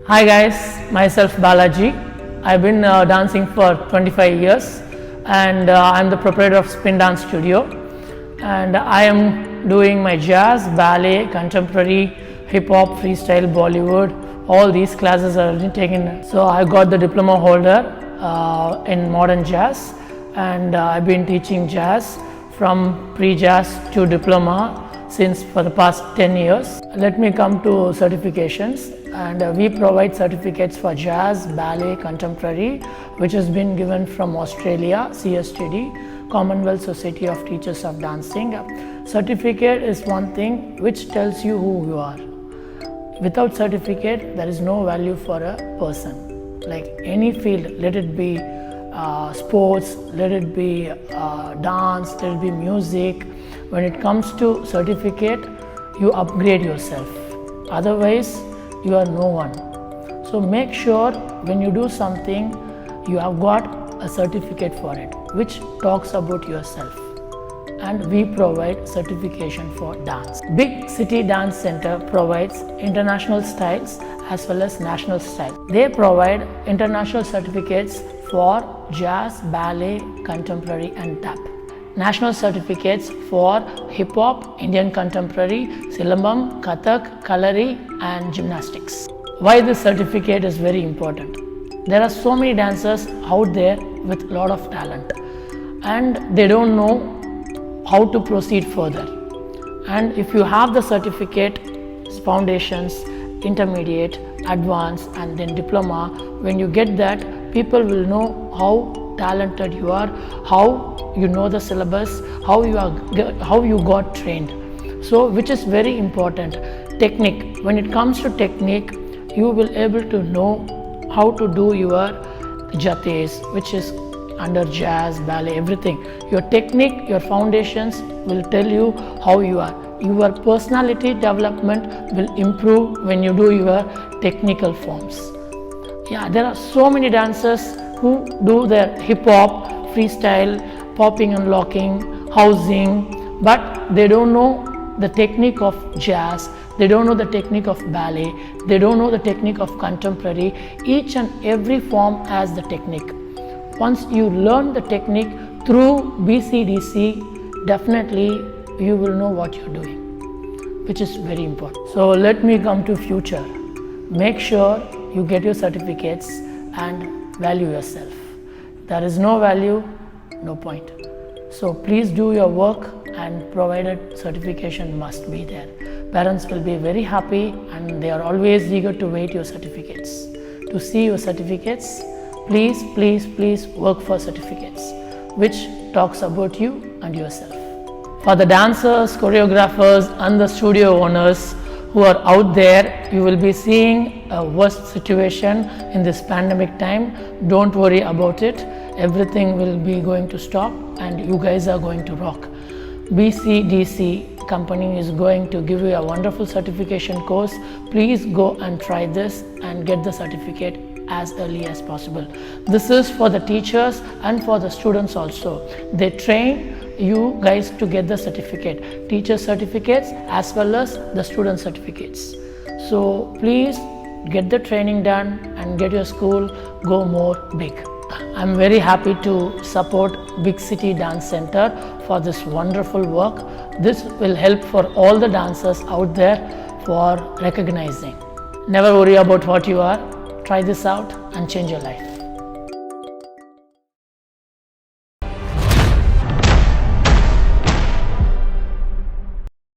Hi guys, myself Balaji. I've been dancing for 25 years and I'm the proprietor of Spin Dance Studio, and I am doing my jazz, ballet, contemporary, hip hop, freestyle, Bollywood. All these classes are taken. So I got the diploma holder in modern jazz, and I've been teaching jazz from pre-jazz to diploma since for the past 10 years. Let me come to certifications, and we provide certificates for jazz, ballet, contemporary, which has been given from Australia, CSTD, Commonwealth Society of Teachers of Dancing. Certificate is one thing which tells you who you are. Without certificate, there is no value for a person. Like any field, let it be sports, let it be dance, let it be music. When it comes to certificate, you upgrade yourself. Otherwise, you are no one. So make sure when you do something, you have got a certificate for it, which talks about yourself. And we provide certification for dance. Big City Dance Center provides international styles as well as national styles. They provide international certificates for jazz, ballet, contemporary and tap. National certificates for hip hop, Indian contemporary, Silambam, Kathak, Kalari and gymnastics. Why this certificate is very important? There are so many dancers out there with a lot of talent, and they don't know how to proceed further. And if you have the certificate, foundations, intermediate, advanced and then diploma, when you get that, people will know how talented you are, how you know the syllabus, how you got trained. So which is very important. Technique. When it comes to technique, you will able to know how to do your jates, which is under jazz, ballet, everything. Your technique, your foundations will tell you how you are. Your personality development will improve when you do your technical forms. Yeah, there are so many dancers who do their hip hop, freestyle, popping and locking, housing, but they don't know the technique of jazz, they don't know the technique of ballet, they don't know the technique of contemporary. Each and every form has the technique. Once you learn the technique through BCDC, definitely you will know what you're doing, which is very important. So let me come to future. Make sure you get your certificates and value yourself. There is no value, no point. So please do your work, and provided certification must be there. Parents will be very happy and they are always eager to wait your certificates. To see your certificates, please, please, please work for certificates, which talks about you and yourself. For the dancers, choreographers and the studio owners who are out there, you will be seeing a worst situation in this pandemic time. Don't worry about it. Everything will be going to stop and you guys are going to rock. BCDC company is going to give you a wonderful certification course. Please go and try this and get the certificate as early as possible. This is for the teachers and for the students also. They train you guys to get the certificate, teacher certificates as well as the student certificates. So please get the training done and get your school go more big. I'm very happy to support Big City Dance Center for this wonderful work. This will help for all the dancers out there for recognizing. Never worry about what you are. Try this out and change your life.